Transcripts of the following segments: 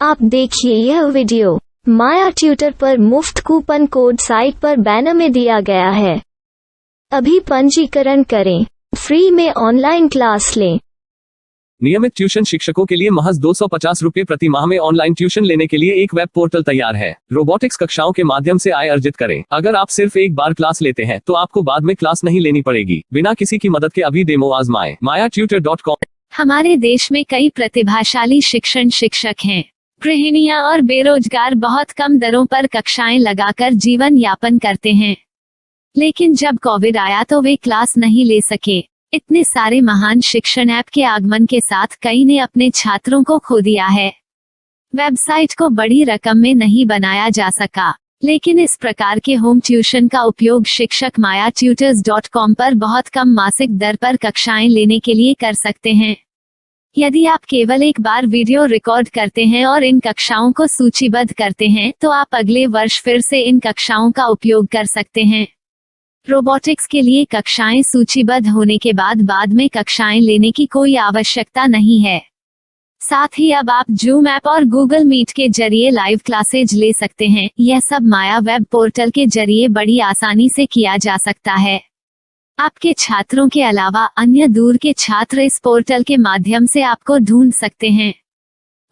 आप देखिए यह वीडियो माया ट्यूटर पर मुफ्त कूपन कोड साइट पर बैनर में दिया गया है। अभी पंजीकरण करें, फ्री में ऑनलाइन क्लास लें। नियमित ट्यूशन शिक्षकों के लिए महज 250 रुपये प्रति माह में ऑनलाइन ट्यूशन लेने के लिए एक वेब पोर्टल तैयार है। रोबोटिक्स कक्षाओं के माध्यम से आय अर्जित करें। अगर आप सिर्फ एक बार क्लास लेते हैं तो आपको बाद में क्लास नहीं लेनी पड़ेगी। बिना किसी की मदद के अभी डेमो आजमाएं। mayaTutor.com। हमारे देश में कई प्रतिभाशाली शिक्षक हैं। गृहिणियां और बेरोजगार बहुत कम दरों पर कक्षाएं लगाकर जीवन यापन करते हैं, लेकिन जब कोविड आया तो वे क्लास नहीं ले सके। इतने सारे महान शिक्षण ऐप के आगमन के साथ कई ने अपने छात्रों को खो दिया है। वेबसाइट को बड़ी रकम में नहीं बनाया जा सका, लेकिन इस प्रकार के होम ट्यूशन का उपयोग शिक्षक mayaTutors.com पर बहुत कम मासिक दर पर कक्षाएं लेने के लिए कर सकते हैं। यदि आप केवल एक बार वीडियो रिकॉर्ड करते हैं और इन कक्षाओं को सूचीबद्ध करते हैं तो आप अगले वर्ष फिर से इन कक्षाओं का उपयोग कर सकते हैं। रोबोटिक्स के लिए कक्षाएं सूचीबद्ध होने के बाद में कक्षाएं लेने की कोई आवश्यकता नहीं है। साथ ही अब आप जूम ऐप और गूगल मीट के जरिए लाइव क्लासेज ले सकते हैं। यह सब माया वेब पोर्टल के जरिए बड़ी आसानी से किया जा सकता है। आपके छात्रों के अलावा अन्य दूर के छात्र इस पोर्टल के माध्यम से आपको ढूंढ सकते हैं।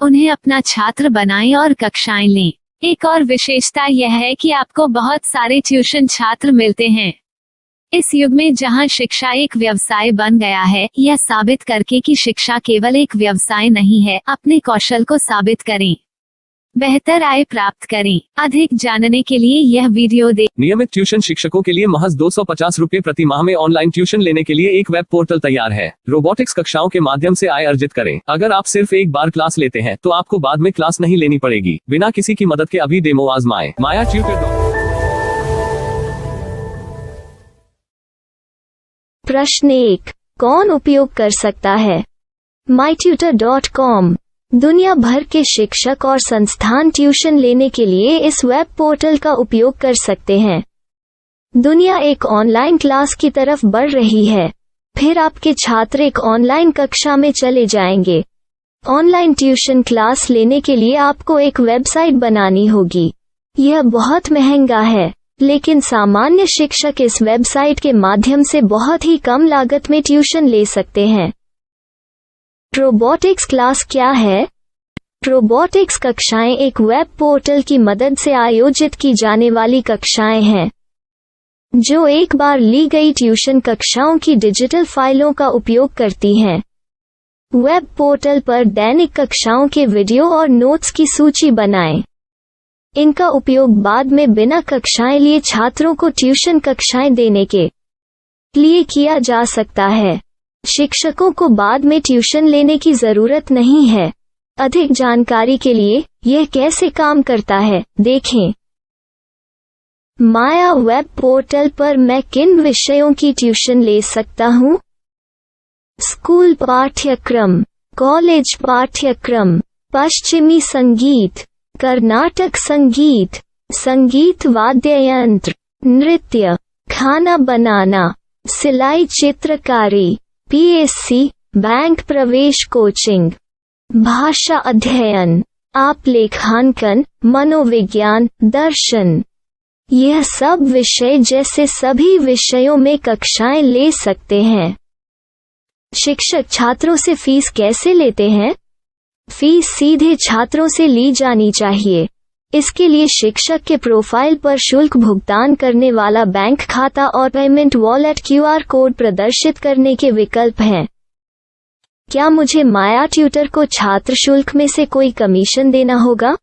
उन्हें अपना छात्र बनाएं और कक्षाएं लें। एक और विशेषता यह है कि आपको बहुत सारे ट्यूशन छात्र मिलते हैं। इस युग में जहां शिक्षा एक व्यवसाय बन गया है, यह साबित करके कि शिक्षा केवल एक व्यवसाय नहीं है, अपने कौशल को साबित करें, बेहतर आय प्राप्त करें। अधिक जानने के लिए यह वीडियो देखें। नियमित ट्यूशन शिक्षकों के लिए महज 250 रुपये प्रति माह में ऑनलाइन ट्यूशन लेने के लिए एक वेब पोर्टल तैयार है। रोबोटिक्स कक्षाओं के माध्यम से आय अर्जित करें। अगर आप सिर्फ एक बार क्लास लेते हैं तो आपको बाद में क्लास नहीं लेनी पड़ेगी। बिना किसी की मदद के अभी डेमो आजमाएं। mayaTutor। प्रश्न 1, कौन उपयोग कर सकता है? myTutor.com। दुनिया भर के शिक्षक और संस्थान ट्यूशन लेने के लिए इस वेब पोर्टल का उपयोग कर सकते हैं। दुनिया एक ऑनलाइन क्लास की तरफ बढ़ रही है। फिर आपके छात्र एक ऑनलाइन कक्षा में चले जाएंगे। ऑनलाइन ट्यूशन क्लास लेने के लिए आपको एक वेबसाइट बनानी होगी। यह बहुत महंगा है, लेकिन सामान्य शिक्षक इस वेबसाइट के माध्यम से बहुत ही कम लागत में ट्यूशन ले सकते हैं। रोबोटिक्स क्लास क्या है? रोबोटिक्स कक्षाएं एक वेब पोर्टल की मदद से आयोजित की जाने वाली कक्षाएं हैं, जो एक बार ली गई ट्यूशन कक्षाओं की डिजिटल फाइलों का उपयोग करती हैं। वेब पोर्टल पर दैनिक कक्षाओं के वीडियो और नोट्स की सूची बनाएं। इनका उपयोग बाद में बिना कक्षाएं लिए छात्रों को ट्यूशन कक्षाएं देने के लिए किया जा सकता है। शिक्षकों को बाद में ट्यूशन लेने की जरूरत नहीं है। अधिक जानकारी के लिए यह कैसे काम करता है, देखें। माया वेब पोर्टल पर मैं किन विषयों की ट्यूशन ले सकता हूँ? स्कूल पाठ्यक्रम, कॉलेज पाठ्यक्रम, पश्चिमी संगीत, कर्नाटक संगीत, संगीत वाद्य यंत्र, नृत्य, खाना बनाना, सिलाई चित्रकारी, PSC, बैंक प्रवेश कोचिंग, भाषा अध्ययन, आप लेखांकन, मनोविज्ञान, दर्शन। यह सब विषय जैसे सभी विषयों में कक्षाएं ले सकते हैं। शिक्षक छात्रों से फीस कैसे लेते हैं? फीस सीधे छात्रों से ली जानी चाहिए। इसके लिए शिक्षक के प्रोफाइल पर शुल्क भुगतान करने वाला बैंक खाता और पेमेंट वॉलेट QR कोड प्रदर्शित करने के विकल्प हैं। क्या मुझे माया ट्यूटर को छात्र शुल्क में से कोई कमीशन देना होगा?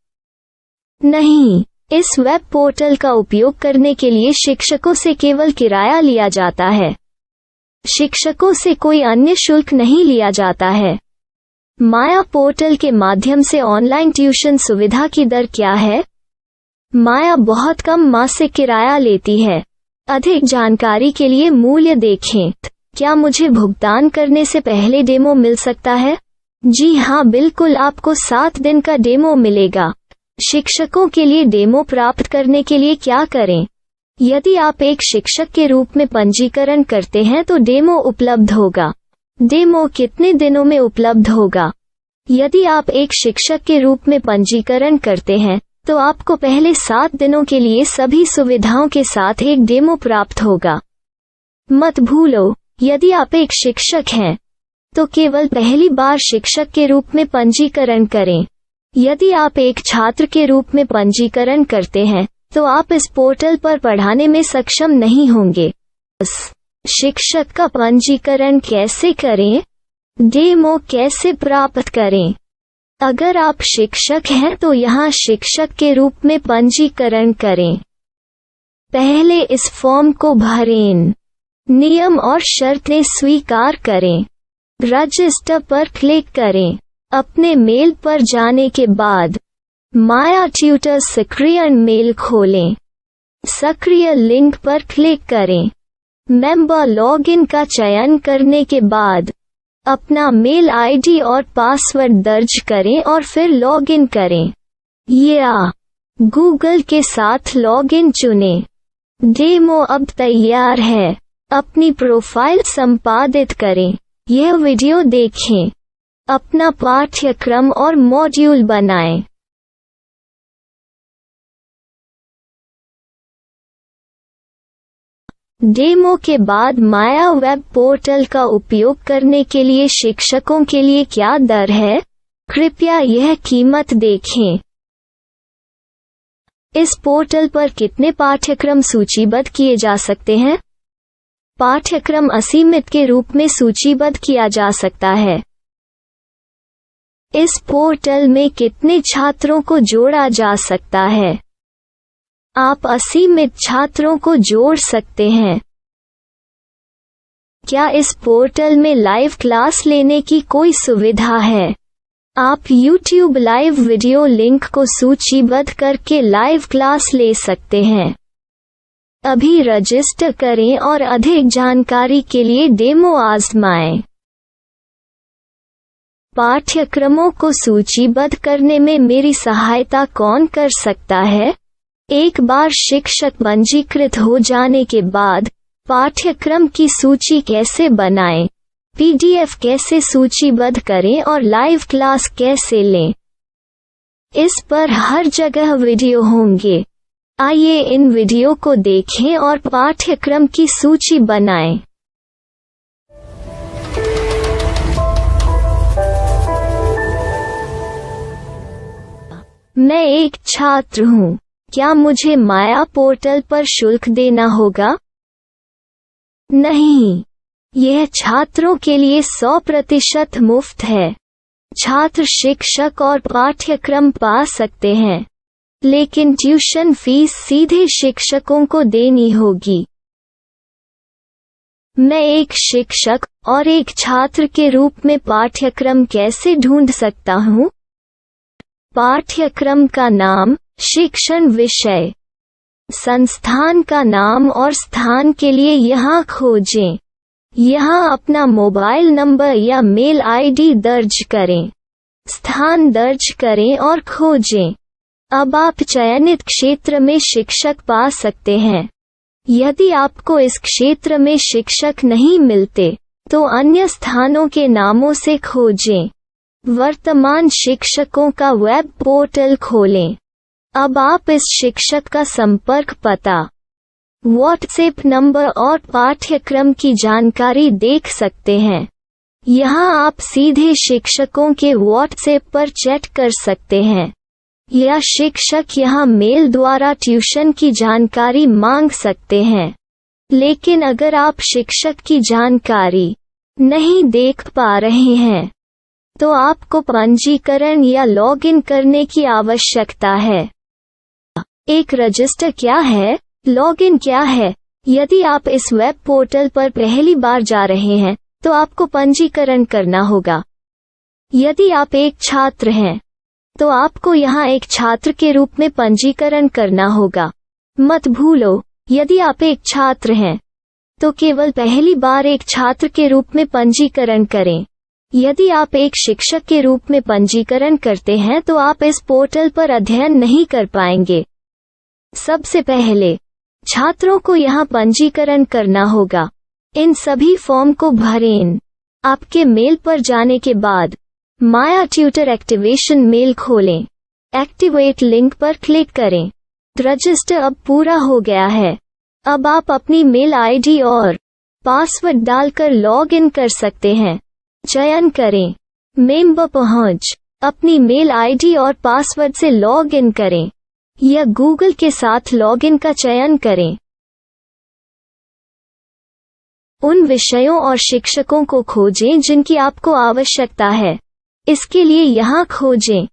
नहीं, इस वेब पोर्टल का उपयोग करने के लिए शिक्षकों से केवल किराया लिया जाता है। शिक्षकों से कोई अन्य शुल्क नहीं लिया जाता है। माया पोर्टल के माध्यम से ऑनलाइन ट्यूशन सुविधा की दर क्या है? माया बहुत कम मासिक किराया लेती है। अधिक जानकारी के लिए मूल्य देखें। क्या मुझे भुगतान करने से पहले डेमो मिल सकता है? जी हाँ, बिल्कुल, आपको 7 दिन का डेमो मिलेगा। शिक्षकों के लिए डेमो प्राप्त करने के लिए क्या करें? यदि आप एक शिक्षक के रूप में पंजीकरण करते हैं तो डेमो उपलब्ध होगा। डेमो कितने दिनों में उपलब्ध होगा? यदि आप एक शिक्षक के रूप में पंजीकरण करते हैं तो आपको पहले 7 दिनों के लिए सभी सुविधाओं के साथ एक डेमो प्राप्त होगा। मत भूलो, यदि आप एक शिक्षक हैं तो केवल पहली बार शिक्षक के रूप में पंजीकरण करें। यदि आप एक छात्र के रूप में पंजीकरण करते हैं तो आप इस पोर्टल पर पढ़ाने में सक्षम नहीं होंगे। शिक्षक का पंजीकरण कैसे करें? डेमो कैसे प्राप्त करें? अगर आप शिक्षक हैं तो यहाँ शिक्षक के रूप में पंजीकरण करें। पहले इस फॉर्म को भरें। नियम और शर्तें स्वीकार करें। रजिस्टर पर क्लिक करें। अपने मेल पर जाने के बाद माया ट्यूटर सक्रिय मेल खोलें। सक्रिय लिंक पर क्लिक करें। मेंबर लॉगिन का चयन करने के बाद अपना मेल आईडी और पासवर्ड दर्ज करें और फिर लॉगिन करें या गूगल के साथ लॉगिन चुनें। डेमो अब तैयार है। अपनी प्रोफाइल संपादित करें। यह वीडियो देखें। अपना पाठ्यक्रम और मॉड्यूल बनाएं। डेमो के बाद माया वेब पोर्टल का उपयोग करने के लिए शिक्षकों के लिए क्या दर है? कृपया यह कीमत देखें। इस पोर्टल पर कितने पाठ्यक्रम सूचीबद्ध किए जा सकते हैं? पाठ्यक्रम असीमित के रूप में सूचीबद्ध किया जा सकता है। इस पोर्टल में कितने छात्रों को जोड़ा जा सकता है? आप असीमित छात्रों को जोड़ सकते हैं। क्या इस पोर्टल में लाइव क्लास लेने की कोई सुविधा है? आप YouTube लाइव वीडियो लिंक को सूचीबद्ध करके लाइव क्लास ले सकते हैं। अभी रजिस्टर करें और अधिक जानकारी के लिए डेमो आजमाएं। पाठ्यक्रमों को सूचीबद्ध करने में मेरी सहायता कौन कर सकता है? एक बार शिक्षक पंजीकृत हो जाने के बाद पाठ्यक्रम की सूची कैसे बनाएं, PDF कैसे सूचीबद्ध करें और लाइव क्लास कैसे लें, इस पर हर जगह वीडियो होंगे। आइए इन वीडियो को देखें और पाठ्यक्रम की सूची बनाएं। मैं एक छात्र हूँ। क्या मुझे माया पोर्टल पर शुल्क देना होगा? नहीं, यह छात्रों के लिए 100% मुफ्त है। छात्र शिक्षक और पाठ्यक्रम पा सकते हैं, लेकिन ट्यूशन फीस सीधे शिक्षकों को देनी होगी। मैं एक शिक्षक और एक छात्र के रूप में पाठ्यक्रम कैसे ढूंढ सकता हूँ? पाठ्यक्रम का नाम, शिक्षण विषय, संस्थान का नाम और स्थान के लिए यहाँ खोजें। यहाँ अपना मोबाइल नंबर या मेल आईडी दर्ज करें। स्थान दर्ज करें और खोजें। अब आप चयनित क्षेत्र में शिक्षक पा सकते हैं। यदि आपको इस क्षेत्र में शिक्षक नहीं मिलते तो अन्य स्थानों के नामों से खोजें। वर्तमान शिक्षकों का वेब पोर्टल खोलें। अब आप इस शिक्षक का संपर्क पता, व्हाट्सएप नंबर और पाठ्यक्रम की जानकारी देख सकते हैं। यहाँ आप सीधे शिक्षकों के व्हाट्सएप पर चैट कर सकते हैं या शिक्षक यहाँ मेल द्वारा ट्यूशन की जानकारी मांग सकते हैं। लेकिन अगर आप शिक्षक की जानकारी नहीं देख पा रहे हैं तो आपको पंजीकरण या लॉगिन करने की आवश्यकता है। एक रजिस्टर क्या है? लॉगिन क्या है? यदि आप इस वेब पोर्टल पर पहली बार जा रहे हैं तो आपको पंजीकरण करना होगा। यदि आप एक छात्र हैं तो आपको यहाँ एक छात्र के रूप में पंजीकरण करना होगा। मत भूलो, यदि आप एक छात्र हैं तो केवल पहली बार एक छात्र के रूप में पंजीकरण करें। यदि आप एक शिक्षक के रूप में पंजीकरण करते हैं तो आप इस पोर्टल पर अध्ययन नहीं कर पाएंगे। सबसे पहले छात्रों को यहाँ पंजीकरण करना होगा। इन सभी फॉर्म को भरें। आपके मेल पर जाने के बाद माया ट्यूटर एक्टिवेशन मेल खोलें। एक्टिवेट लिंक पर क्लिक करें। रजिस्टर अब पूरा हो गया है। अब आप अपनी मेल आईडी और पासवर्ड डालकर लॉग इन कर सकते हैं। चयन करें मेंबर पहुंच। अपनी मेल आईडी और पासवर्ड से लॉग इन करें या गूगल के साथ लॉगिन का चयन करें। उन विषयों और शिक्षकों को खोजें जिनकी आपको आवश्यकता है। इसके लिए यहाँ खोजें।